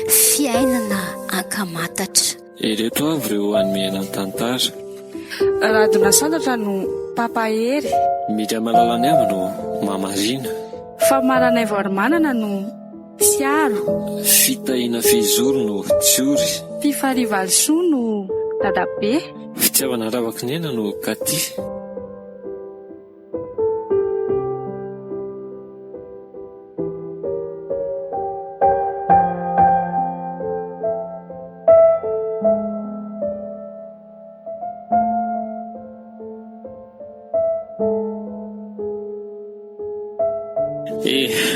Fiainana ankamatatra. Ireto avy ireo hanomena tantara. Radona santatra no papahery. Midra malalany avy no mamazina. Famaranay voarimanana no siaro. Fitahina fizoro no tsiory. Tifarivalsoa no dadabe. Fitiavana ravakinena no katy.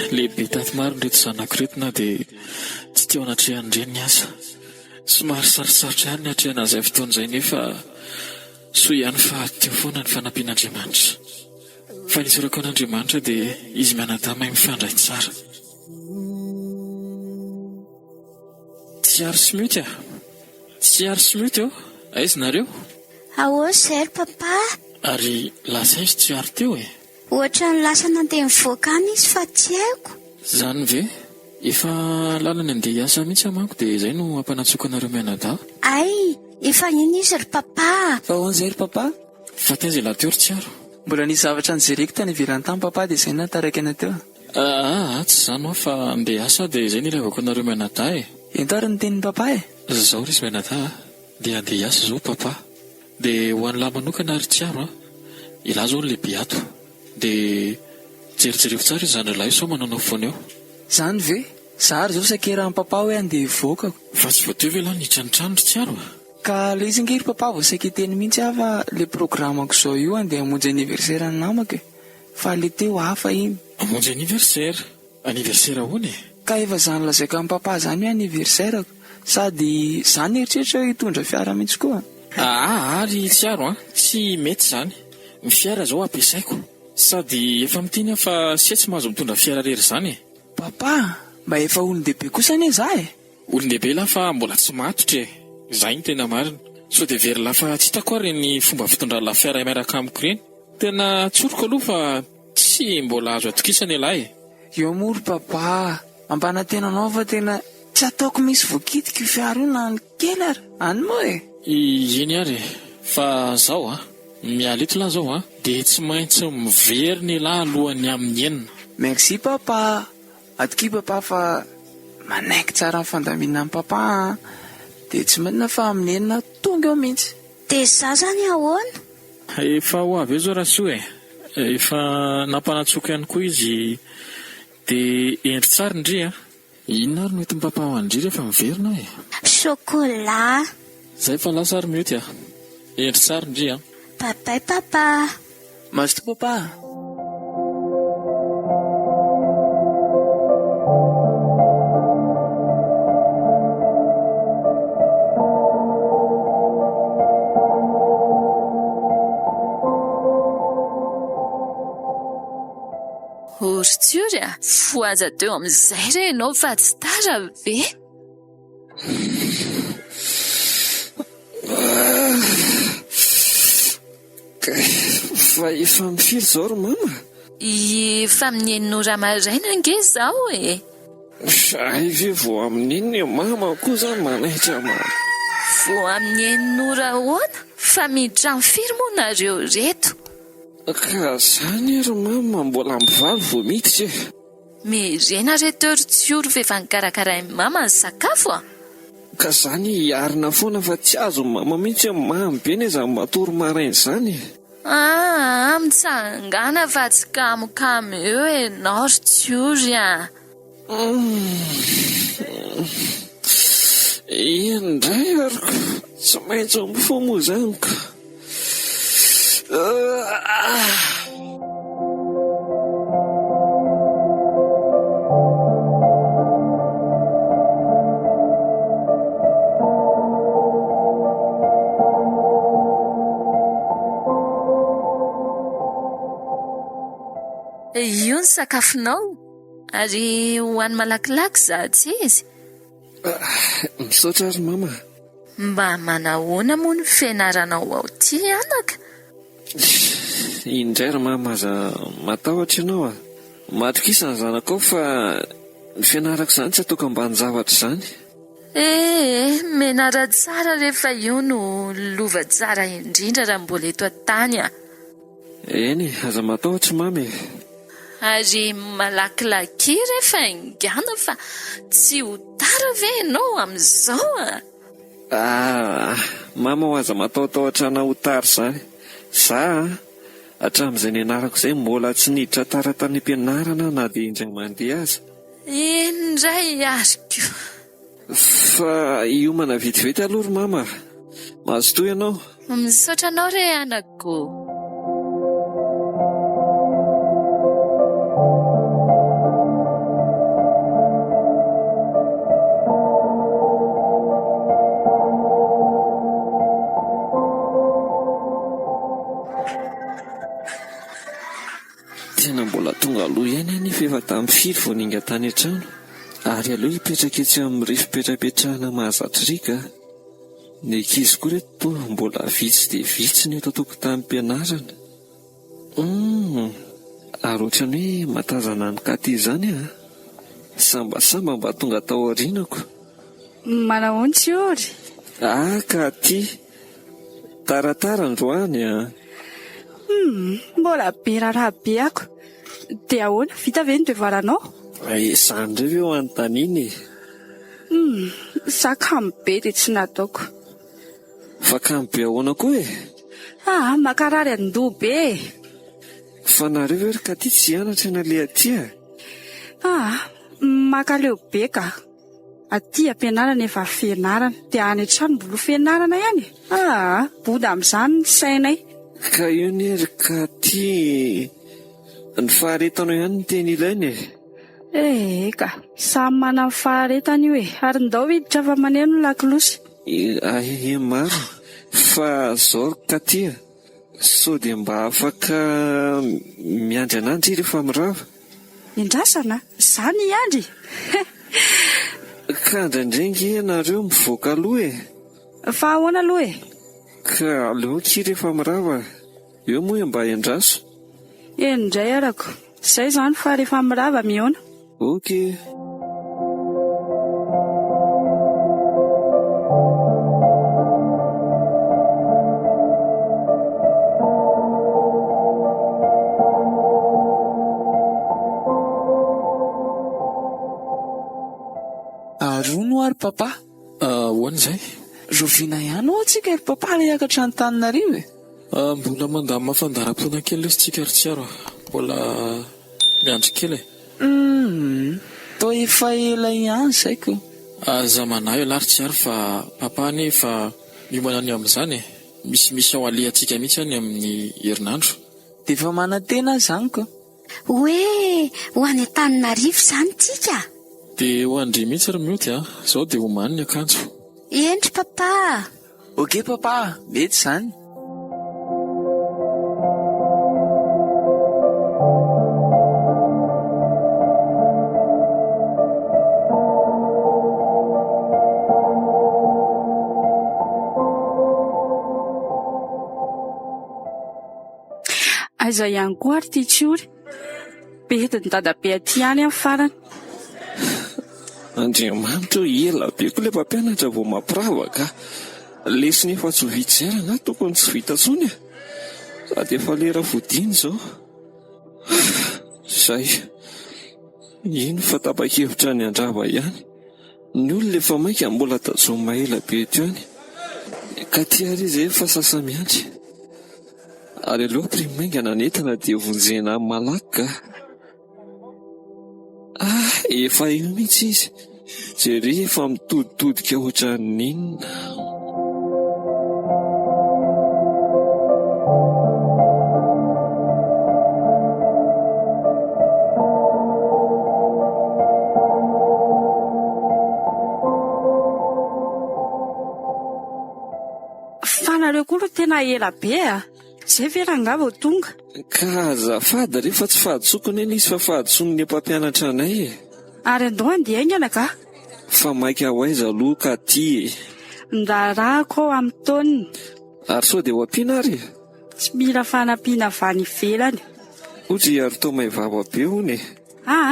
Lehibe taty maro nreto zanak'ireto na dia tsy teo anatrehany ny asa. Somary sarosarotra ihany ny atrehana izay fotoan'izay nefa soa ihany fa teo foana ny fanampian'Andriamanitra. Fa ny sorako an'Andriamanitra dia izy mianadahy mifandray tsara. Tsiary smity a? Tsiary smity eo? Aiza nareo? Ahoana ry papa? Ary lasa izy tsiary teo e? Ohatra ny lasa nandeha mivoaka any izy fa tsy haiko. Zany ve? Efa lalany andeha hiasa mihitsy amanko dia izay no ampanatsokanareo mianadahy. Ay, efa iny izy ry papa. Fa ahoana ry papa? Fa taiza lahateo ry tsiaro? Mbola nisy zavatra nijereko tany ivelany tany papa dia izay nataraiky ana teo. Tsy izany aho fa andeha hiasa dia izay nilevako anareo mianadahy e. Ento ary ny tenin'ny papa e? Zao ry izy mianadahy dia andeha hiasa zao papa. Dia ho an'ny lahy manokana ry tsiaro ilahy zao ny lehibe ato. Dia jerijereko tsara izy zany lahy sao mananao foana eo. Zany ve? Zary zao sakerahan'ny papa hoe andeha hivoaka. Fa tsy voateo ve lahy nitranitrano ry tsiaro Ka le izy ngery papa vao saiketeny mihitsy afa le programako zao io andeha hamonjy anniversaire ny namako e. Fa le teo hafa iny. Hamonjy anniversaire? Anniversaire ahoana e? Ka efa zany lazaiko amin'ny papa zany hoe anniversaireko. Sady zany eritreritra hitondra fiara mihitsy koa. Ary tsiaro tsy mety zany. Ny fiara zao ampiasaiko. Sady efa miteny fa tsy tsy mahazo mitondra fiara rery zany e. Papa, mba efa olon-dehibe kosa ane za e. Olon-dehibe laha fa mbola tsy matotra e. Zay ny tena marina. So dia very lafa tsy hitako ary ny fomba fitondra la fiara miaraka amiko ireny. Tena tsoroko aloha fa tsy mbola azo atokisana lahy e. Io mory papa, ampanantenanao fa tena tsy ataoko misy voakitika io fiara io na ny kely ary. Any moa e. Iny ary fa zao miala eto lahy zao dia tsy maintsy mivery ny lahy alohany amin'ny enina. Merci papa. Atoki papa fa manaiky tsara ny fandamina amin'ny papa dia tsy mainona fa amin'ny enina tonga eo mihitsy. Dia za zany ahoana? Efa ho avy eo zao rahasoa e. Efa nampanatsoka ihany koa izy dia endry tsara indri inona ary no entin'ny papa ho andry rehefa miverina e? Chocolat. Zay fa lasa ary mety endry tsara indri Bye papa. Mazoto papa. Ortsiory foaza teo amin'izay re ianao fa tsy tara ve? Fa efa mifiry zao ry mama. Efa amin'ny enin'ora maraina ange zao e. Ay ve vao amin'ny enina mama koa zany manaitra maro. Vao amin'ny enin'ora ahoana? Fa miditra amin'ny firy moa nareo reto? Ka zany ary mama mbola mivalo vao miditra e. Mirena reto Ortsiory fa efa nikarakarain'i mama ny sakafo Ka zany arina foana fa tsy azo mama mihitsy mamy be ny zany matory maraina zany e. Mitsangana fa tsy kamokamo eo ianao Ortsiory Indray ariko tsy maintsy mifoa moa zany ka. Io ny sakafonao ary hoany malakilaky za tsy izy. Misaotra ary mama. Mba manahoana moa ny fianaranao ao ty anaka? Indray ry mama aza matahotra ianao a. Matokisa ny zanakao fa ny fianarako izany tsy ataoko ambany zavatra izany. Menara tsara rehefa io no lova tsara indrindra raha mbola eto an-tany a. Eny, aza matahotra mamy. Ary malakilaky rehefa ingana fa tsy ho tara ve ianao amin'izao a? Mama ho aza matahotahotra ana ho tara izany. Za hatramin'izay nianarako izay mbola tsy niditra tara tany am-pianarana na dia indray mandeha aza. Indray ariko. Fa hiomana vetivety aloha ry mama. Mazotoa ianao. Misaotra anao re anako. Tena mbola tonga aloha ihany anefa efa tamin'ny firy vao ninga tany an-trano. Ary aloha hipetraka etsy amin'ny rifi-petrapetrahana mahazatra rika. Ny ankizy koa reto mbola vitsy dia vitsy ny eto an-tokotany am-pianarana. Ary ohatrany hoe matazana ny katy izany a. Sambasamba mba tonga tao aorianako. Manahoana tsy ory? Katy. Taratara androany a. Mbola be raharaha be ako. Dia ahoana vita ve ny devoiranao? Izany ireo eo anontaniana e. Sakamy be dia tsy nataoko. Fa kamo be ahoana koa e? Makarary an-doha be. Fa nareo ry Katy tsy hianatra eny le aty a? Makaleo be ka. Aty ampianarana efa fianarana dia any an-trano mbola fianarana ihany. Body amin'izany ny sainay. Ka io ny ry Katy, ny faharetanao ihany ny teny ilaina e. Ka samy manana ny faharetany io e. Ary ndao hiditra fa maneno ny lakilosy. Maro. Fa zao ry Katy a, sao dia mba afaka miandry ananjy rehefa mirava. Indrasana? Izany iandry. Ka ndraindray ianareo mivoaka aloha e. Fa ahoana aloha e? Ka aleoki rehefa mirava. Eo moa mba hiandraso. Indray arako. Izay izany fa rehefa mirava mihaona. Okay. Rono ary papa. Hoana izay? Roviana ihany ao antsika ry papa le hiakatra ny Tananarivo e. Mbola mandamina fandaharam-potoana kely io tsika ry tsiaro. Mbola miandry kely e. Toa efa ela ihany zaiko. Aza manahy io ry tsiaro fa papa nefa miomana any amin'izany e. Misy ao alehantsika mihitsy any amin'ny herinandro. Dia efa manantena izany ko. Hoe ho any Antananarivo izany tsika? Dia ho andry mihitsy ry mioty a. Izao dia homany ny akanjo. Endry papa. Okey papa, mety izany. Aiza ihany koa ary ity tsiory. Bedy ny dadabe aty ihany amin'ny farany. Andriamanitra ela be koa ilay mpampianatra vao mampiravaka. Lesiny efa tsy ho vita izay raha na tokony tsy vita intsony a. Sady efa lera vodiny izao. Izay. Ino fa tapa-kevitra ny andrava ihany. Ny olona efa mainka mbola tazoma ela be eto ihany. Ka ty ary izay efa sasa miandry. Ary aloha primimaingana netana dia vonjena malaky ka. Efa io mihitsy izy. Jerry efa mitoditodika ohatra n'inona. Fanareo koa aloha tena ela be a. Izay ve raha angava ho tonga? Ka azafady rehefa tsy fahadisokony eny izy fa fahadison'ny mpampianatra anay e. Ary andao andeha aingana ka? Fa maika ho aiza aloha Katy e. ndrarako amin'ny taoniny. Ary sao dia ho ampiana ary? Tsy mila fanampiana avy any ivelany. Ohatry ary tao maivava be hony.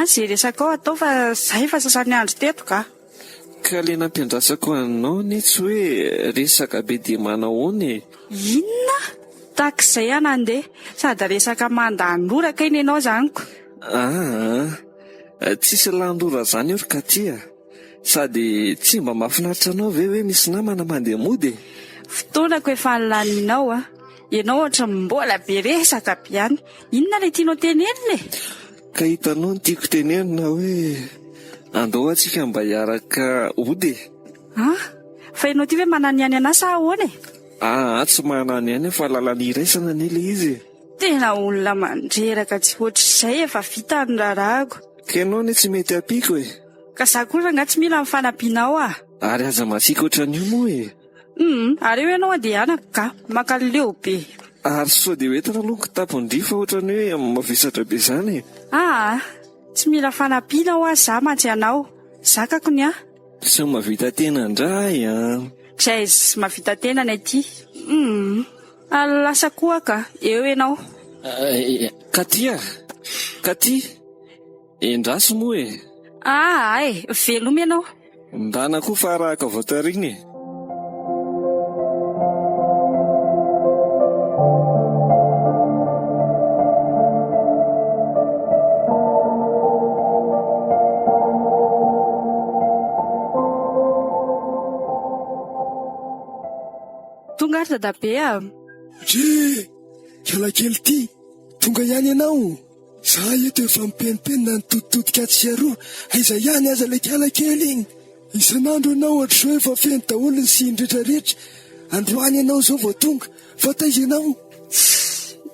Izay resaka ao atao fa zahay efa sasany andro teto ka. Ka le nampiandrasako anao ny tsy hoe resaka be dia manao hony. Inona? Takizay anandeha sady resaka mandanoraka iny ianao zaniko. Tsisy landora zany eo ry Katia. Sady tsy mba mahafinaritra anao ve hoe misy namana mandeha mody? Fotoanako efa nolaninao ianao ohatra mbola be resaka be ihany. Inona le tianao tenenina? Ka hitanao ny tiako tenenina hoe andao antsika mba hiaraka ody. Fa ianao ty ve manany ihany anà sa ahoana? Tsy manany ihany fa lalana iraisana nile izy. Tena olona mandreraka tsy ohatr'izay efa vita ny rarahako. Ka ianao ny tsy mety ampiko e. Ka za kosa nga tsy mila mifanampianao Ary aza masika ohatran'io moa e. Ary eo ianao andehanako ka makaleo be. Ary sao dia hoentina aloha kitapon-drifa ohatrany hoe mavesatra be zany. Tsy mila fanampiana za mantsy anao. Zakako ny Sao mavita tena indray Tsy mavita tena ny aty. Lasa koa ka eo ianao. Katia endraso moa e. Veloma ianao. Ndana koa fa arahaka voatariny. Tonga ary dadabe kialakely ty tonga ihany ianao. Za eto efa mipenipenina ny totitodika tsy aroa. Aiza ihany aza le kialakely iny. Isan'andro ianao ohatr'izao efa feno daholo ny siny rehetrarehetra. Androany ianao zao vao tonga fa taiza ianao?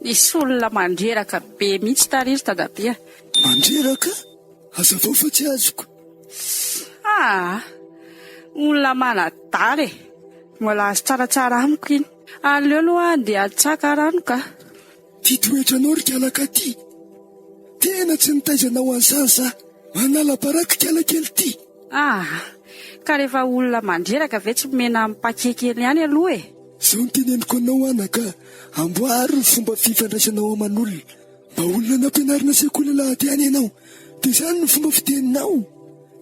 Nisy olona mandreraka be mihitsy tariry dadabe. Mandreraka? Aza vao fa tsy azoko. Olona manadary mbola azo tsaratsara amiko iny. Aleo aloha dia atsaka rano ka. Ty toetranao ry kialaka ty. Tena tsy nitaizanao an'izany za. Manala baraka kialakely ty. Ka rehefa olona mandreraka ve tsy mena mipakekely ihany aloha Zao ny teneniko anao anaka. Amboary ny fomba fifandraisanao aman'olona. Mba olona nampianarina sekoly lahady ihany ianao. Dia izany ny fomba fiteninao.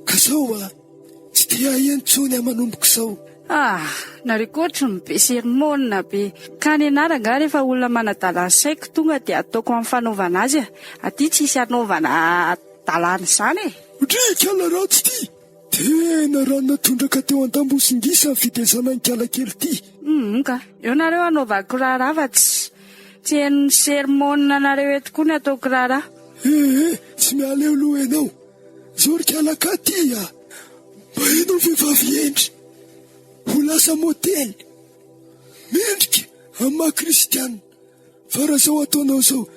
Ka zao tsy dia ahentsony amanomboka izao. Narekoatra ny be sermona be. Ka ny anaranga rehefa olona manadala ny saiko tonga dia ataoko amin'ny fanaovana azy. Aty tsisy anaovana dalàna izany Kiala ratsy ty. Tena ranona tondraka teo an-tambosingisa ny fitezana ny kialakely ty. Ka eo nareo anaovako raharaha tsy henony sermona nareo eto koa ny ataoko raharaha. Tsy mialeo loha ianao. Zao ry kialaka ty mba hainao vehivavy endry. Ho lasa modely. Mendrika amin'ny maha kristianina. Fa raha zao ataonao zao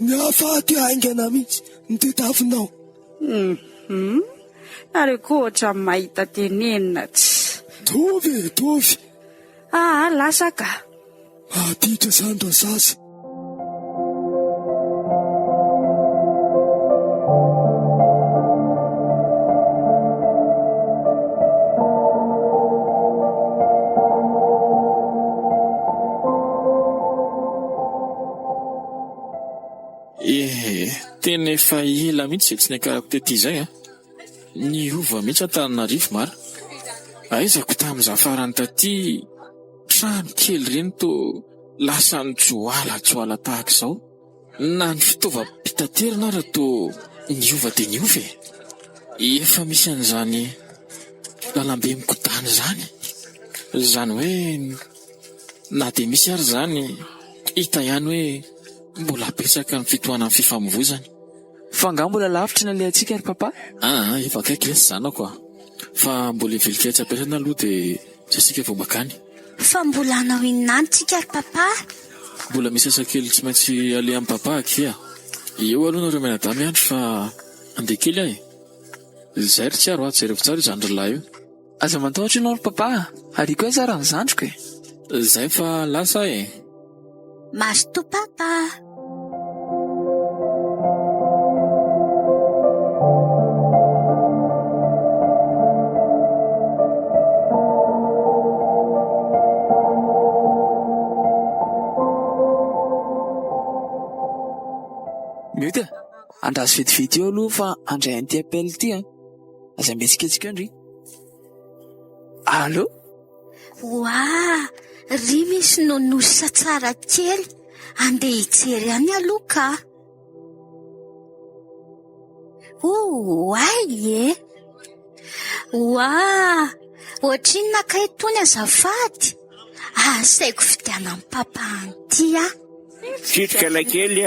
ny hafaty haingana mihitsy ny tetavinao. Nareko ohatra mahita tenenina tsy. Tovy. Lasa ka. Aditra zany ra zaza. Tena efa ela mihitsy tsy niakarako tety izay ny ova mihitsy Antananarivo mara. Aizako tamin'izaho farany taty trano kely reny to lasa ny joala tahaka izao. Na ny fitaovam-pitaterana ary to niova dia niova efa misy an'izany lalambe mikodana zany hoe na dia misy ary zany hita ihany hoe mbola betsaka ny fitohanan'ny fifamoivoizana. Fa nga mbola lavitra ny alehantsika ry papa? Efa akaiky lesy zanako fa mbola hivelika tsy ampiasana aloha dia tsy asika vao makany. Fa mbola hanao inona antsika ry papa? Mbola misy asa kely tsy maintsy ale amin'ny papa akia. Eo aloha nareo mianadamy andro fa andeha kely izay ry tsiaro jereko tsara izany ralahy io. Aza matahotra ianao ry papa ariko hoe tsara ny zandriko Zay fa lasa Maso to papa. Mety andraso vetivety eo aloha fa andray an'ity appel ity aza mihetsiketsika eo ndry. Allô? Ry misy nonosa tsara kely, andeha hijery any aloha ka. Ohatrin'ny naka itony azafady. Asaiko fidiana amin'ny papa an'ity Sitrika lakely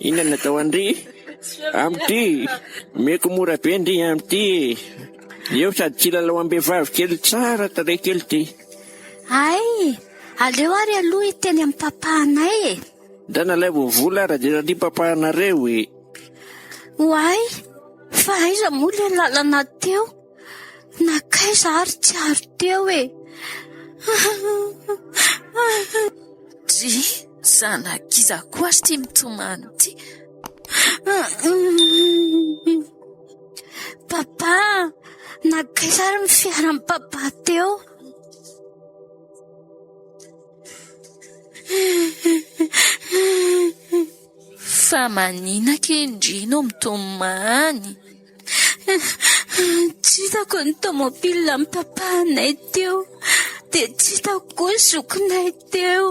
inona natao andry amty meko mora be ndry amty eo sady kilalao am-behivavy kely tsara tarehy kely ty. Aleo ary aloha iteny amin'ny papa anay Nda nalay vovola raha dia papanareo fa aiza moa le lalana teo? Nakaiza ary tsy ary teo Dry, zanakiza koa ary ty mitomany ty. Papa, nakaiza ary mifiara amin'ny papa teo? Fa manina kendrino mitomany. Tsy hitako ny tomobile amin'ny papa anay teo, dia tsy hitako koa ny zokinay teo.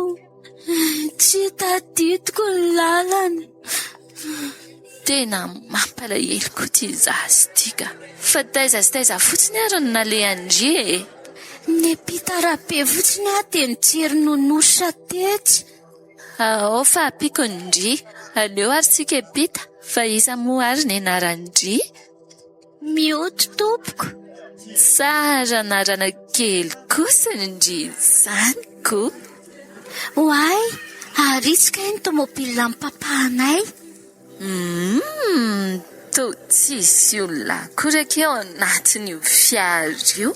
Tsy tadidiko ny lalana. Tena mampalahelo koa ty zazy tika. Fa taiza sy taiza fotsiny ary no nalehandry Ny pitarabe fotsiny dia nijery nonosa tetsy. Ao fa apiko ndry. Aleo ary tsika pita. Fa iza moa ary ny anarandry? Mioto tompoko. Tsara anarana kely kosa ndry zaniko. Aritsika ny tomobile amin'ny papa anay. To tsisy olona akoraka eo anatin'io fiara io.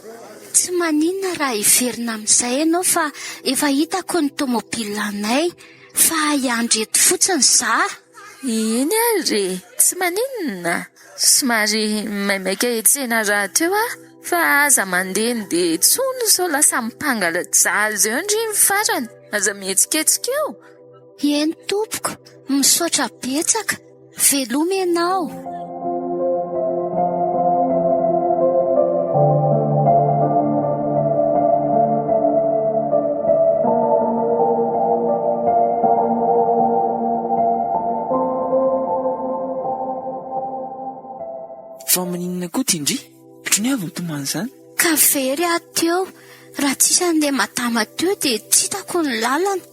Tsy maninona raha iverina amin'izay ianao fa efa hitako ny tomobile anay, fa hiandry eto fotsiny za. Iny ary, tsy maninona. Somary maimaika etsena raha teo fa aza mandeny dia tsony sao lasa mipangala jazy eo ndry ny farany. Aza mihetsiketsika eo. Eny tompoko, misaotra betsaka, veloma ianao. Fa maninona koa ty ndry? Otrany avy mitomany izany. Ka very ato eo, raha tsisy andeha matama teo dia tsy hitako ny lalana.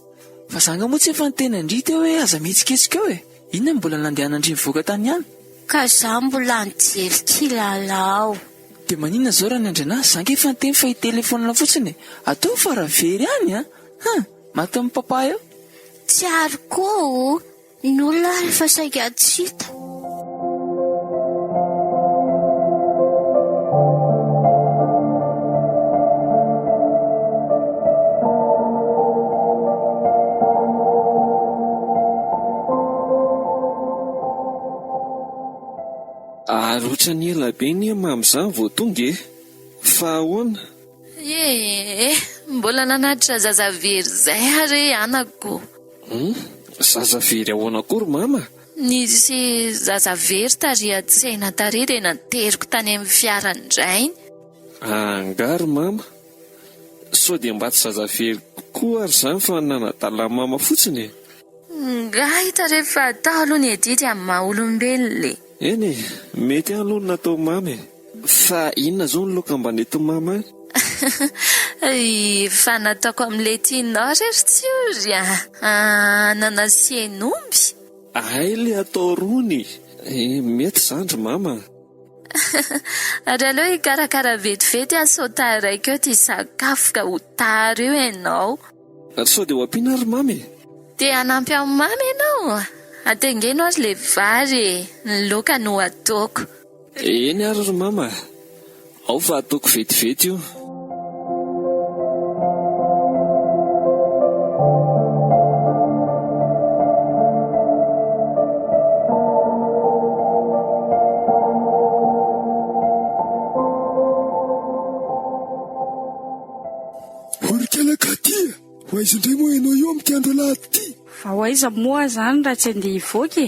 Fa zanga moa tsy efa niteny ndry teo aza mihetsiketsika eo inona mbola nandehanandry mivoaka tany ihany? Ka za mbola nijery kilalao. Dia maninona zao raha ny andrenazy zanga efa niteny fa hitelefonina fotsiny atao fa raha very any maty amin'ny papa eo. Tsy ary koa ny olona rehefa saika tsy hita. Arotra ny ela be ny mam'izany vao tonga fa ahoana? Mbola nanatitra zazavery zay ary anako. Zazavery ahoana akory mama? Nisy zazavery taria tsena taria dia nateriko tany amin'ny fiara indrainy. Angary mama. Sao dia mba tsy zazavery koa ary izany fa nanadala mama fotsiny. Ngahita rehefa atao aloha ny edity amin'ny maha olombelona. Eny mety aloha natao mamy. Fa inona zao ny loka mba neto mama Fa nataoko amin'ilay tianao rery tsy ory nanasien'omby. Le atao rony. Mety zandry mama. Ary aloha hikarakara vetivety sao taraiko eo ty sakafo ka ho tara eo ianao. Sao dia ho ampiana ary mamy? Dia hanampy amin'ny mamy ianao. Atengeno ary le vary ny loka no ataoko. Eny ary mama. Ao fa ataoko vetivety io. Orikalaka ty ho aiza indray moa ianao eo amin'ny andro lahady ty? Fa ho aiza moa zany raha tsy andeha hivoaka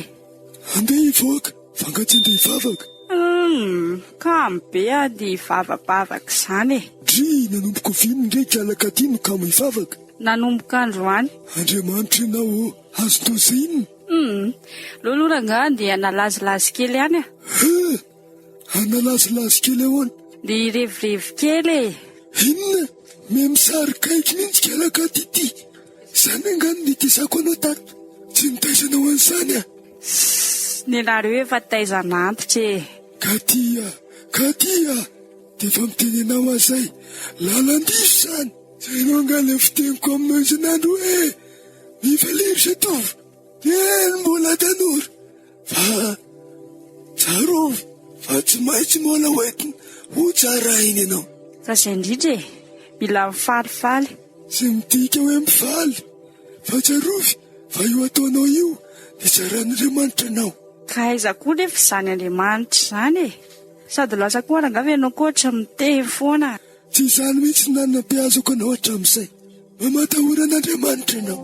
Andeha hivoaka, fangatsy andeha hivavaka. Kamo be ady hivavabavaka izany e. Dry nanomboka vino ndraiky alakaty no kamo hivavaka. Nanomboka androany. Andriamanitra ianao azo tozainina. Loloana nga dia nalazilazy kely ihany a. Analazilazy kely ahoana? Dia irevirevy kely e. Inona? Memisarikaiky mihitsy alakaty ity. Izany angano nitezako anao tato. Tsy nitaizanao an'izany a. Nenareo efa taizana antitra e. Katia, dia efa mitenenao azay. Lalandiso izany. Izay no angala fiteniko aminao isan'andro hoe mivalery sa tovy. Eny mbola tanora. Fa tsarovy, fa tsy maintsy mbola hoentina ho tsara iny ianao. Fa izay indrindra e, mila mifalifaly. Tsy midika hoe mifaly, fa tsarovy, fa io ataonao io dia tsaran'Andriamanitra anao. Ka aiza koa nefa izany Andriamanitra izany e. Sady lasa koa rangava ianao koa ohatra miteny foana. Tsy izany mihitsy nanam-piazoko anao hatramin'izay. Mamatahora an'Andriamanitra anao.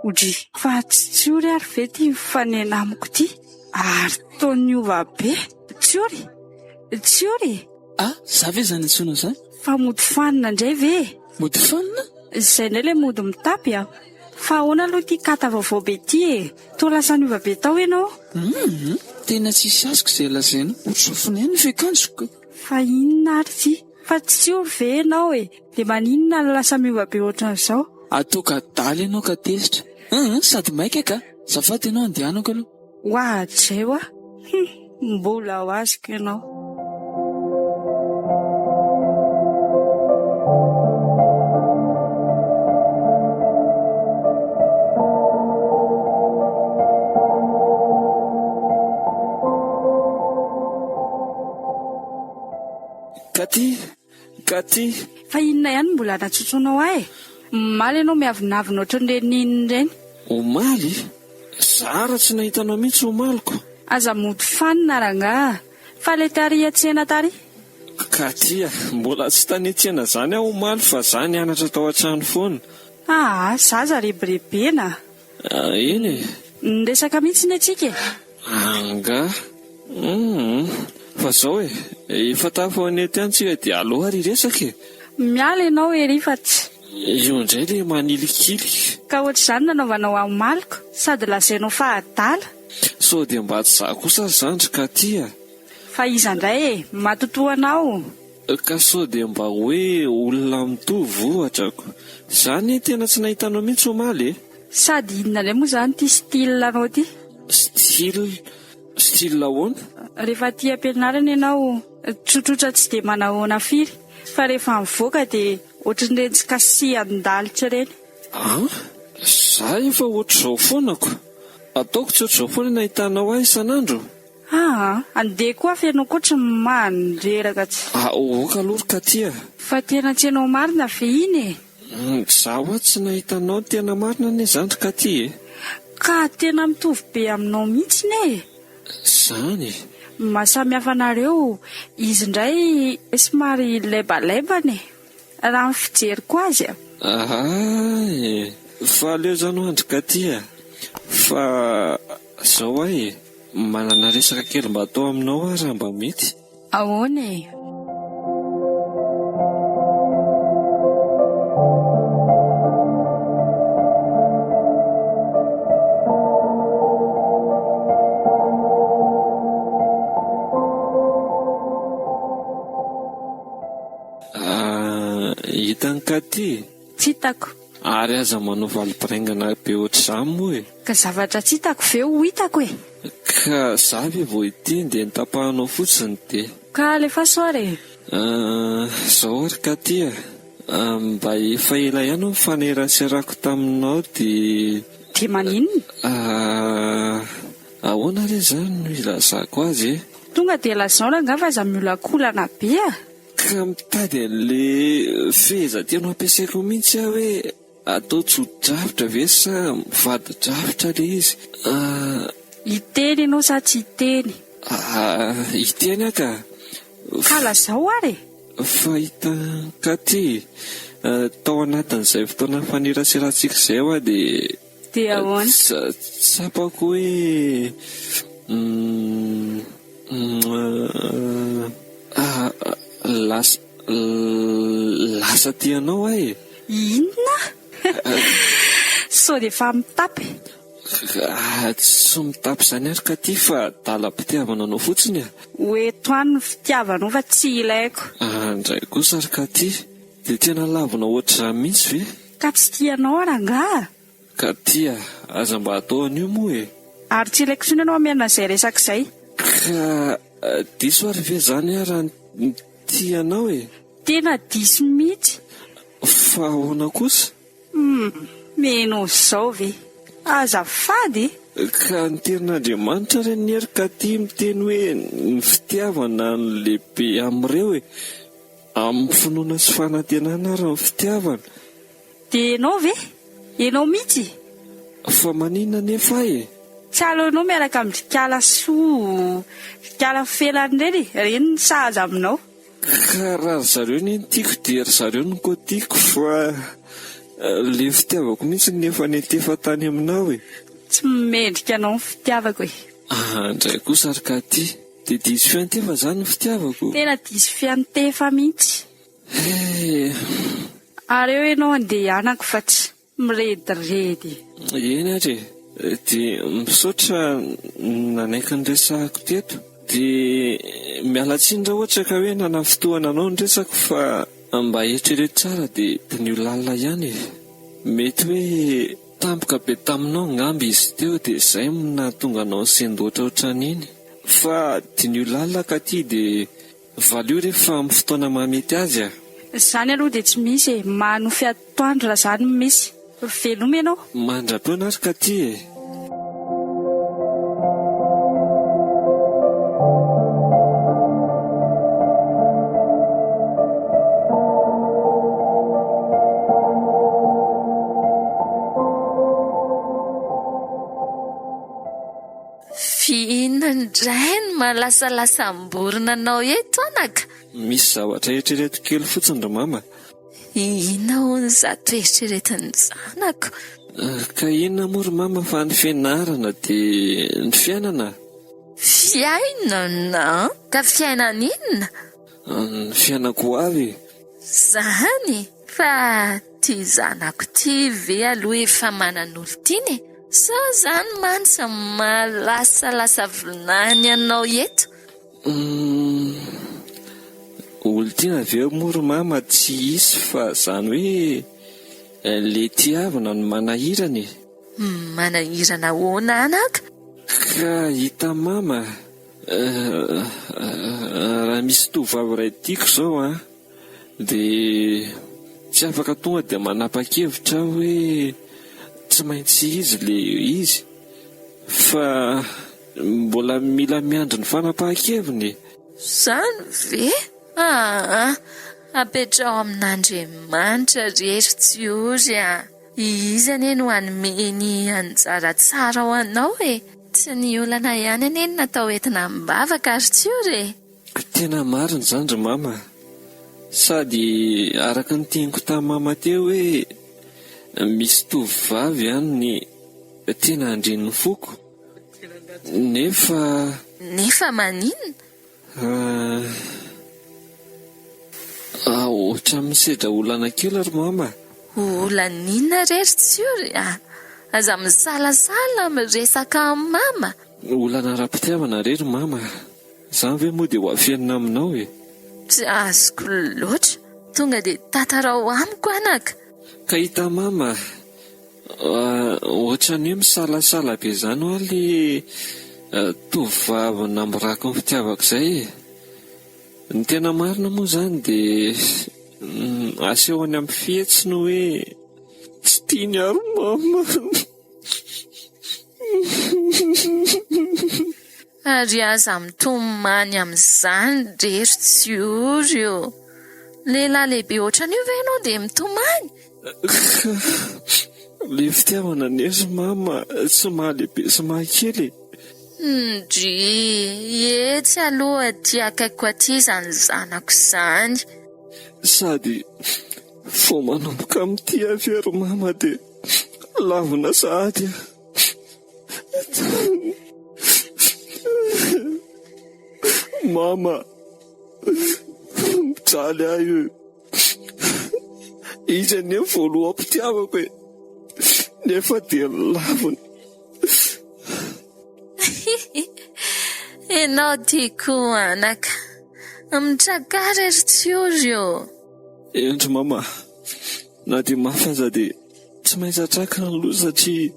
Odry, fa tsy tsiory ary ve ty mifanena amiko ty? Ary taon'ny ova be. Tsiory. Za ve zany antsoina izany? Fa mody fanina indray ve? Mody fanina? Izay indray ilay mody mitapy a. Fa ahoana aloha ty kata vaovao be ty e? Toa lasa ny ova be tao ianao? Tena tsisy azoko izay lazaina. Otrofona ihany fiakanjoko. Fa inona ary ty? Fa tsy tsiory ve ianao e? Dia maninona no lasa miova be ohatran'izao? Atao ka daly ianao ka tezitra. Sady maika ka. Zafady ianao andehanako aloha. Hoadray hoa. Mbola ho azoko ianao. Katy. Fa inona ihany mbola natsotsonao ahy? Maly ianao miavinavina ohatran'ireny ireny. Omaly? Zara tsy nahitanao mihitsy omaliko. Aza mody fanina rangaha. Fa le tary atsena tary? Katy, mbola tsy tanetsena zany aho omaly fa zany anatra tao an-trano foana. Zaza rebirebena. Eny e. Niresaka mihitsy ny atsika. Anga. Fa zao e, efa tafo anety antsika dia aloha ary resaka e. Miala ianao ery fa tsy. Io indray le manilikily. Ka ohatr'izany nanaovanao amin'ny maliko, sady lazainao fa adala. Sao dia mba tsy za kosa zandry Katy. Fa iza indray e, matotoanao. Ka sao dia mba hoe olona mitovy ohatrako. Zany tena tsy nahitanao mihitsy omaly e. Sady inona indray moa zany ty style anao ty? Style ahoana? Rehefa ty ampianarana ianao tsotsotra tsy dia manahoana firy, fa rehefa mivoaka dia ohatran'ireny tsy kasi andalitra ireny. Za efa ohatr'izao foanako. Ataoko tsy ohatr'izao foana nahitanao ahy isan'andro. Andeha koa fa ianao koa tsy mandreraka tsy. Oka aloha Katy. Fa tena tsy ianao marina ve iny e? Za hoa tsy nahitanao tena marina ane zandry Katy e. Ka tena mitovy be aminao mihitsy ne. Zany. Mahasamihafa anareo, izy indray somary lebalebany raha ny fijeriko azy a. Fa leo zany andry Katy fa zao ahy manana resaka kely mba atao aminao raha mba mety. Ahoana e? Hitany Katy. Tsy hitako. Ary aza manao valipiraingana be ohatr'izany moa e. Ka zavatra tsy hitako ve ho hitako e? Ka za ve vao itiny dia nitapahanao fotsiny dia. Ka alefa soare. Zao ary Katy mba efa ela ihany aho mifanerasirako taminao dia. Dia maninona? Ahoana re zany no ilazako azy e? Tonga dia lazao rangava aza miolakolana be a. Ka mitady an'le feheza tianao ampiasaiko mihitsy aho hoe atao tsodravitra ve sa mivadi-dravitra le izy? Iteny ianao sa tsy iteny? Iteny aka. Kala zao ary Fahita katy tao anatin'izay fotoana faniraserantsika izay aho dia ahoana? Tsapako hoe lasa tianao ahy. Inona? Sao dia fa mitapy? Tsy mitapy izany ary ka ty fa dalam-pitiavana anao fotsiny a. Oetoany ny fitiavanao fa tsy ilaiko. Andray kosa ary ka ty dia tena lavina ohatr'izany mihitsy ve? Ka tsy tianao ary angaha? Ka tia aza mba atao an'io moa e. Ary tsy ilaiko sona ianao amiana izay resaka izay. Ka diso ary ve zany raha tianao e? Tena diso mihitsy. Fa ahoana kosa? Menao izao ve? Azafady. Ka ny tenin'Andriamanitra re ny ery ka ty miteny hoe ny fitiavana ny lehibe amin'ireo e, amin'ny finoana sy fanantenana ary ny fitiavana. Dia ianao ve? Ianao mihitsy? Fa maninona nefa e? Tsy aleo ianao miaraka amin'ny dikala soa, dikala felany ireny ny sahaza aminao. Ka raha zareo ny tiako dia ry zareo no ko tiako fa le fitiavako mihitsy nefa netefa tany aminao e. Tsy mendrika anao ny fitiavako e. Andray kosa ary ka ty dia diso fiantefa zany ny fitiavako. Tena diso fiantefa mihitsy. Ary eo ianao andeha hianako fa tsy mirediredy. Eny ary dia misaotra nanaiky ny resahako teto. Dia miala tsiny raha ohatra ka hoe nanafotoana anao ny resako fa mba eritrereto tsara dia ny lalina ihany e. Mety hoe tampoka be taminao ngamby izy teo dia izay nahatonga anao ny sendoatra ohatran'iny. Fa dinio lalina ka ty dia valio rehefa amin'ny fotoana mahamety azy a. Izany aloha dia tsy misy e, manofy atoandro raha izany misy. Veloma ianao? Mandra-peona ary ka ty e. Fihinandray ny malasalasam-borona anao eto anaka. Misy zavatra eritrereto kely fotsiny ry mama. Inona hono zato eritreretin'ny zanako? Ka inona moa ry mama fa ny fianarana dia ny fiainana? Fiainana? Ka fiainana inona? Ny fiainako avy. Zany fa ty zanako ty ve aloha efa manan'olo tiny? Sa zany mansa malasalasa vilany anao eto? Olontiana ve moa ry mama tsy isy fa zany hoe le tiavana no manahirana. Manahirana hoana anaka? Ka hita mama, raha misy tovovavy iray tiako izao dia tsy afaka tonga dia manapa-kevitra hoe tsy maintsy izy le izy, fa mbola mila miandry ny fanapahan-keviny. Zany ve? Apetrao amin'Andriamanitra rery tsy ory izy ane no hanomeny anjara tsara ho anao e. Tsy ny olana ihany ane no natao entina mbavaka ary tsy ory e. Tena marina zany ry mama, sady araka ny tianko tamin'ny mama teo hoe misy tovovavy ihany ny tena andrin'ny foko. Nefa maninona? Ohatra misedra olana kely ry mama. Olaninona rery tsy ory? Aza misalasala miresaka amin'ny mama. Olana ra-pitiavana rery mama. Zany ve moa dia ho afenina aminao e? Tsy azoko loatra, tonga dia tatarao amiko anaka. Ka hita mama, ohatra ny hoe misalasala be zany ho le tovovavy namorako ny fitiavako izay e. Ny tena marina moa zany dia asehony amin'ny fihetsiny hoe tsy tiany ary mama. Ary aza mitomany amin'izany rery tsy ory io. Lehilahy lehibe ohatran'io ve ianao dia mitomany? Le fitiavana nezy mama sy mahalehibe sy mahakely. Dry, etsy aloha aty akaiko aty izany zanako izany. Sady vao manomboka amin'ity avy ary mama dia lavina sahady. Mama, mijaly ahy io. Izy ny voaloham-pitiavako e. Nefa dia lavina. Ianao tiako anaka. Mitragara ry tsy ory io. Endry mama, na dia mahafaza dia tsy maintsy atrakana aloha satria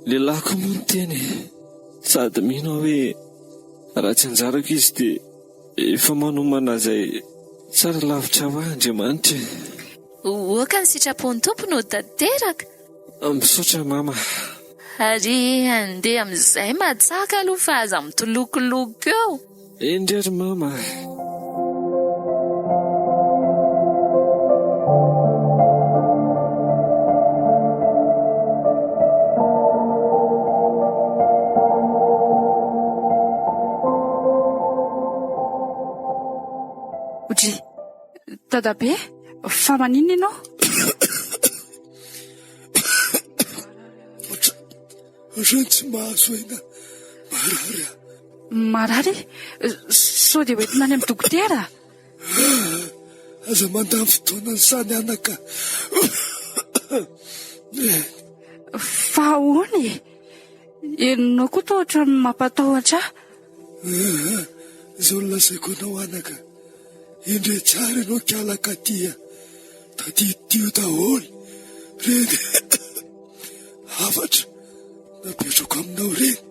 lelahiko moa no teny. Sady mino hoe raha tsy anjarako izy dia efa manomana izay tsara lavitra ho ahy Andriamanitra. Oka ny sitrapony tompony ho tanteraka. Misaotra mama. Ary andeha amin'izay matsaka aloha fa aza mitolokoloko eo. Endry ary mama. Odry, dadabe, fa maninona ianao? Ohatrany tsy mahazo aina marary aho. Marary? Sao dia hoentina any amin'ny dokotera? Aza mandamy fotoana ny sany anaka. Fa ahoana? Enonao koa toa ohatrany mampatahotra ahy. Izao no lazaiko anao anaka. Indre tsara ianao kialaka tia. Taditio daholo. Reny hafatra napetrako aminao reny.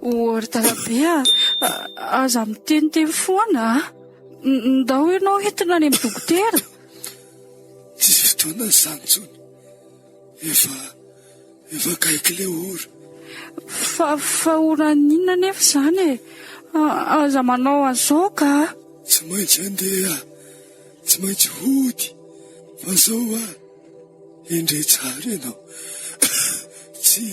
Ory dadabe, aza miteniteny foana. Ndao ianao entina any amin'ny dokotera. Tsisy fotoana izany intsony. Efa kaiky le ora. Fa ora ninona nefa izany e? Aza manao an'izao ka? Tsy maintsy andeha, tsy maintsy hody. Fa zao indre tsara ianao. Tsy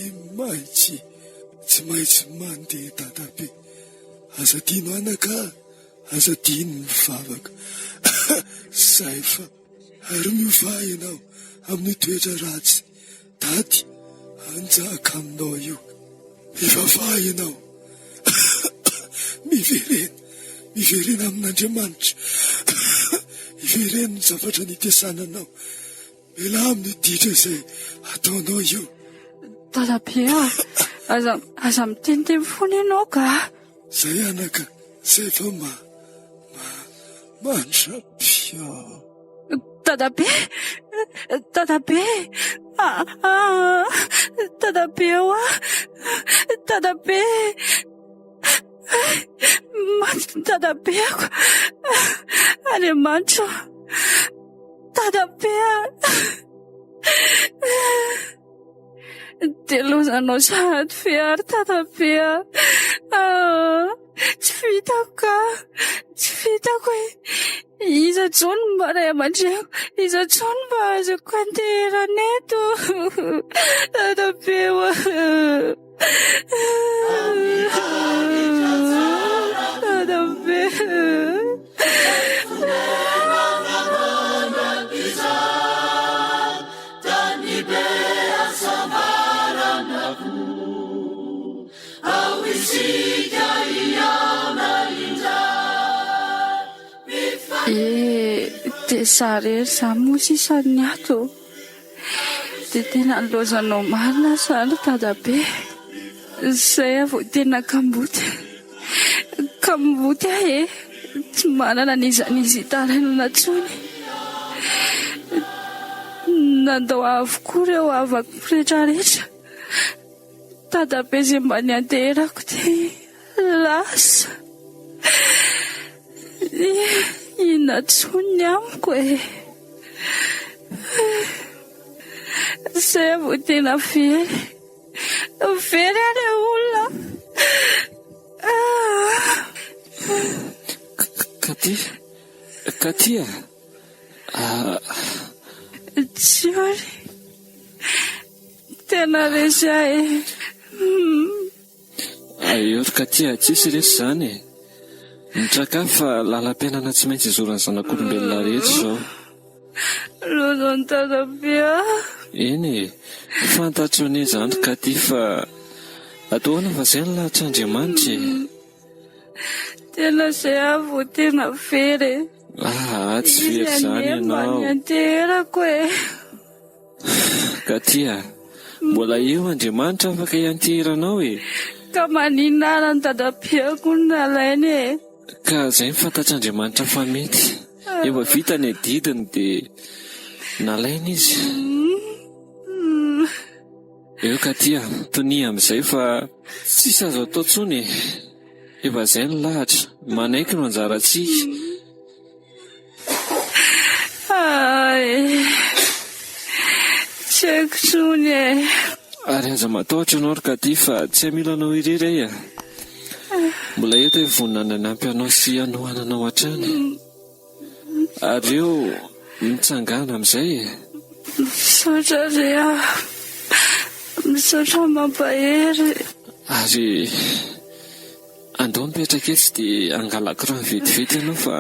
maintsy mandeha dadabe. Aza tiano anaka, aza tiano mivavaka. Zay fa ary miova ianao amin'ny toetra ratsy. Dady, anjaka aminao io. Mivavaha ianao. Miverena amin'Andriamanitra. Iverena ny zavatra nitesananao. Mela amin'ny ditra izay ataonao io. Dadabe, aza miteniteny foana ianao ka? Zay anaka, zay fa mandrapia. Dadabe, dadabe, dadabe dadabe, dadabe ako, Andriamanitra, dadabe. Dia lozanao sahady fiary dadabe. Tsy fitako hoe iza tsony mba ray aman-dreko, iza tsony mba azoko andeherana eto. Dadabe dadabe. Dia sarery izany moa sisan'ny ato. Dia tena nilozanao marina izany dadabe. Izay vao tena kamboty ahy e. Tsy manana n'izany tarainana intsony. Nandao avokoa ireo havako rehetrarehetra. Dadabe izay mba nianteherako dia lasa. Inatsony amiko e. Izay vao tena very ary olona. Katia, Tsiory, tena resay. Aiory ka tia tsisy resy zany e. Nitraka fa lalam-piainana tsy maintsy izoran'ny zanak'olombelona rehetra izao. Lozony tadapia. Eny e, fantatro anie zany ka ty fa ataona fa izay ny lahitr'Andriamanitra e. Tena izay avo tena very. Tsy very zany ianao. Izy anterako e. Ka tia, mbola eo Andriamanitra afaka ianteranao e. Ka maninana ny tadapiako ny nalainy e. Ka izay mifantatr'Andriamanitra fa mety. Efa vita ny didiny dia nalaina izy. Eo ka tia, tonia amin'izay fa tsisy azo atao tsony e. Efa izay ny lahatra, manaiky no anjarantsika. Tsy haiko tsony e. Ary aza matahotra ianao ry ka ty fa tsy amilanao irery a. Mbola eto hoe vonana nampy anao sy anohananao hatrany. Ary eo mitsangana amin'izay e. Misaotra re misaotra mampahery. Ary andao mipetraka etsy dia angalako rano vetivety ianao fa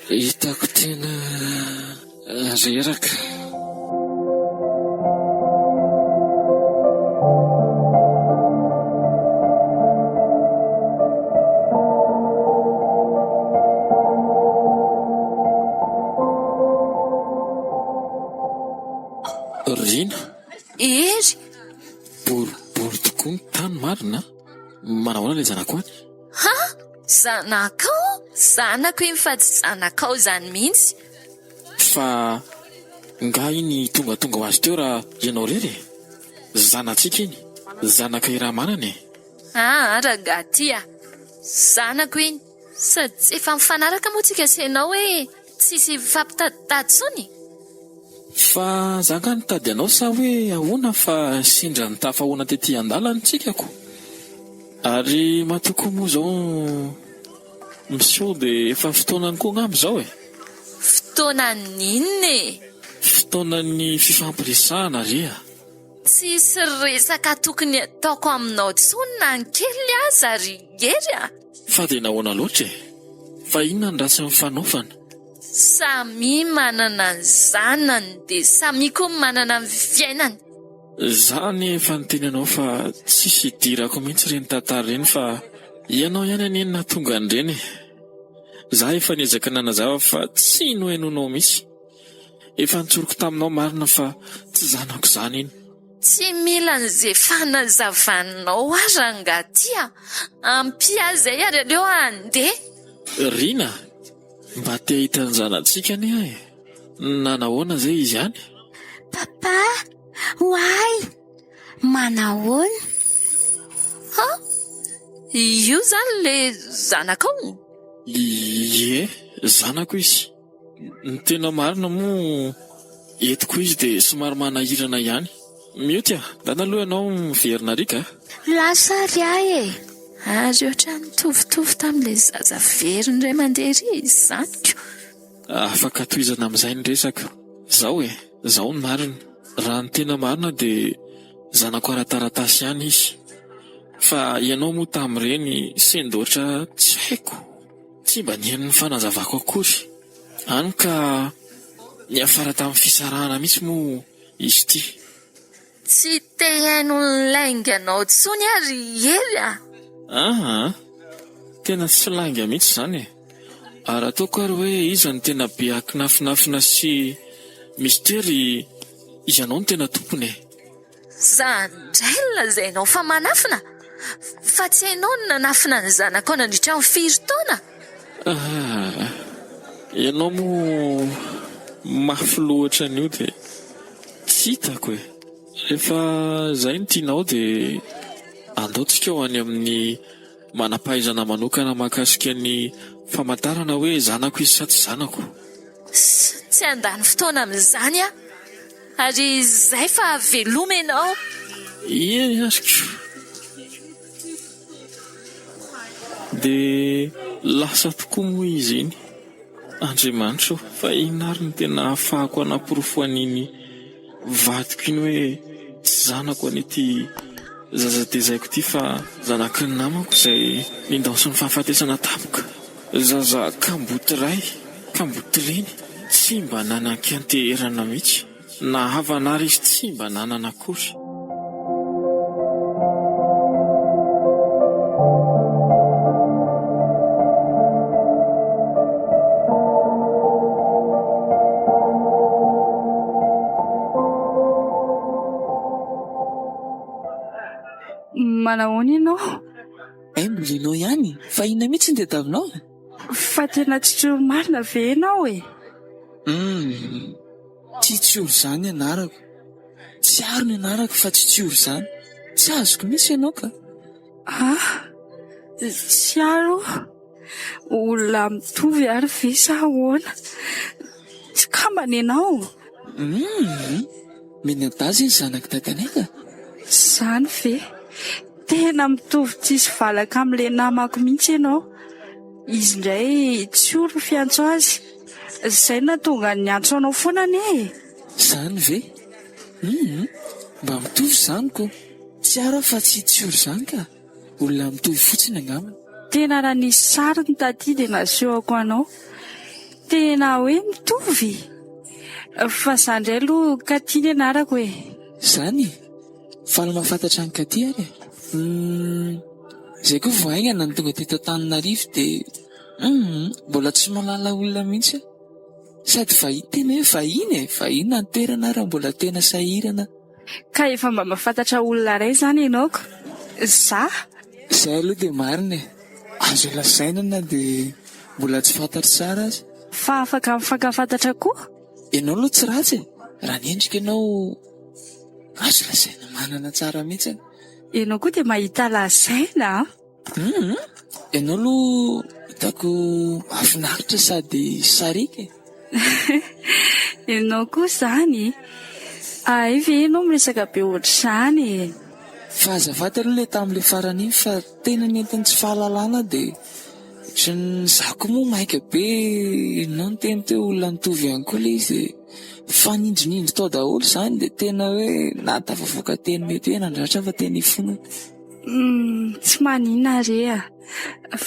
hitako tena reraka. Rina? Ery? Boribory tokoa ny tany marina. Manahoana ilay zanako any? Ha? Zanakao? Zanako iny fa tsy zanakao zany mihitsy. Fa nga iny tonga ho azy teo raha ianao rery. Zanantsika iny, zanaka iramanana e. Ragatia, zanako iny. Sady tsy efa mifanaraka moa tsika sy ianao hoe tsisy fampitaditady tsony. Fa zanga nitady anao sa hoe ahoana fa sindra ny tafahoana tetỳ an-dalana tsikako. Ary matoko moa zao miseo dia efa fotoanany koa ngamba zao e. Fotoanan'inona e? Fotoanan'ny fifampiresahana ria. Tsisy resaka tokony ataoko aminao tsony na ny kely aza ry ery a. Fa dia nahoana loatra e. Fa inona ny ratsy mifanaofana? Samy manana ny zanany dia samy koa manana ny fiainany. Zany efa niteny anao fa tsisy idirako mihitsy ireny tantara ireny fa ianao ihany aneny na tonga an'ireny. Za efa niezaka nanazava fa tsy nohainonao mihitsy. Efa nitsoroko taminao marina fa tsy zanako zany iny. Tsy mila n'izay fanazavanao Rangatia. Ampiazay ary aleo andeha. Rina, mba te hahita ny zanantsika anie ahy. Nanahoana zay izy ihany? Papa, hoay, manahoana? Ha? Io zany le zanakao? Ie, zanako izy. Ny tena marina moa etiko izy dia somary manahirana ihany. Mioty dana aloha ianao miverina rika. Lasa riay e. Ary ohatran'ny mitovitovy tamin'ilay zaza very indray mandeha ry zaniko. Afaka tohizana amin'izay ny resaka. Zao ny marina. Raha ny tena marina dia zanako ara-taratasy ihany izy. Fa ianao moa tamin'ireny sendoatra tsy haiko. Tsy mba nihain'ny fanazavako akory. Hany ka niafara tamin'ny fisarahana mihitsy moa izy ty. Tsy te haino ny lainganao tsony ary ery a. Tena tsy langa mihitsy zany e. Ary ataoko ary hoe iza ny tena be akinafinafina sy mistery, ianao ny tena tompony e. Zandray ny lazainao fa manafina. Fa tsy hainao ny nanafina ny zanakao nandritra ny 4 taona. Ianao moa mafy loatra an'io dia tsy hitako e. Rehefa zay ny tianao dia andaotsika ho any amin'ny manam-pahaizana manokana mahakasika ny famantarana hoe zanako izy sa tsy zanako. Tsy andany fotoana amin'izany a. Ary zay fa veloma ianao. Ie azoko. Dia lasa tokoa moa izy iny. Andriamanitro, fa inona ary ny tena ahafahako hanapirofo an'iny vadiko iny hoe tsy zanako an'ity zazatezaiko ity fa zanaky ny namako izay nindaosy ny fahafatesana tampoka. Zaza kambotiray, kambotireny, tsy mba nanan-kianteherana mihitsy, na havanary izy tsy mba nanana akory. Manahoana ianao? Mbola ianao ihany, fa inona mihitsy ny tadiavinao? Fa tena tsy tsoro marina ve ianao e? Tsy tsoro izany ianarako. Tsy aro ny ianarako fa tsy tsoro izany. Tsy azoko mihitsy ianao ka. Tsy aro? Olona mitovy ary ve sa ahoana? Tsy kambana ianao? Menadazy ny zanaka dadanay ka. Zany ve? Tena mitovy tsisy valaka amin'ilay namako mihitsy ianao. Izy indray tsy olo fiantso azy. Izay nahatonga ny antso anao foana anie. Zany ve? Mba mitovy izany ko. Tsy aro fa tsy olo izany ka. Olona mitovy fotsiny angambany. Tena raha nisy sary ny taty dia nasehoko anao. Tena hoe mitovy. Fa izany indray aloha Katy ny anarako e. Zany? Fala mahafantatra ny Katy ary e. Izay koa voaingana ny tonga teto Antananarivo dia mbola tsy malala olona mihitsy. Sady tena hoe vahiny ny toerana raha mbola tena sahirana. Ka efa mba mahafantatra olona iray izany ianao ka? Zah? Izay aloha dia marina e. Azo lazaina na dia mbola tsy fantatra tsara azy. Fa afaka mifankafantatra koa? Ianao aloha tsy ratsy e. Raha ny endrika ianao azo lazaina manana tsara mihitsy. Ianao koa dia mahita lazaina. Ianao aloha hitako mahafinaritra sady sarika e. Ianao koa izany. Ay ve ianao miresaka be ohatr'izany? Fa azafady aloha ilay tamin'ilay farany iny fa tena nentin'ny tsy fahalalana dia sy ny zako moa maika be ianao ny teny teo olona nitovy ihany koa ilay izy. Fa nindrinindry tao daholo izany dia tena hoe natafavoaka teny mety hoe nandratra fa teny ifonana. Tsy maninona re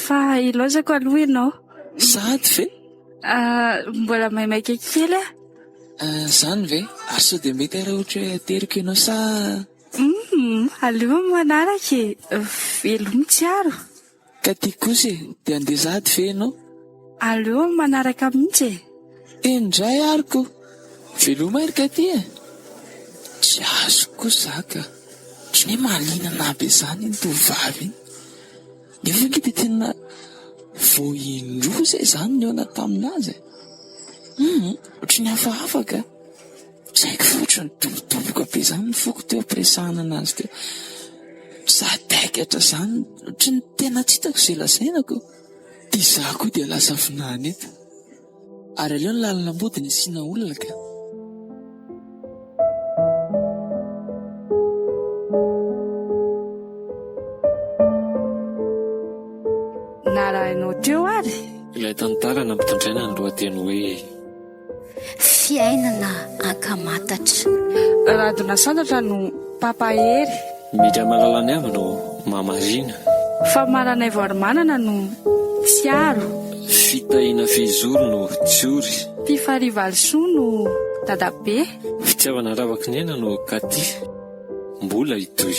fa ilaozako aloha ianao. Sady ve? Mbola maimaika kely Zany ve? Ary sao dia mety raha ohatra hoe ateriko ianao sa? Aleo manaraka e. Velo mitsiaro. Katy kosa e, dia andeha zady ve ianao? Aleo manaraka mihitsy e. Indray ariko. Veloma ary Katy e. Tsy azo koa zaka. Tsy ny mahalinana be izany ny tovovavy iny. Nefa dia tena vao indroa izany ny eo taminazy. Ohatry ny hafahafaka. Tsy haiko fotra ny dobodoboka be izany ny foko teo ampiresahana anazy teo. Sadaikatra izany. Ohatry ny tena tsy hitako izay lazainako. Dia izaho koa dia lasa finany eto. Ary aleo ny lalana mody ny asiana olona ka. Narahinao teo ary? Ilay tantara nampitondraina ny lohateny hoe Fiainana ankamatatra. Radona santatra no papahery. midra malalany avy no mamarina. Fa maranay voaromanana no tsiaro. Fitahina fizoro no tsiory. Mpifarivalsoa no dadabe. Fitiavana ravaka ny aina no Katy. Mbola hitoy.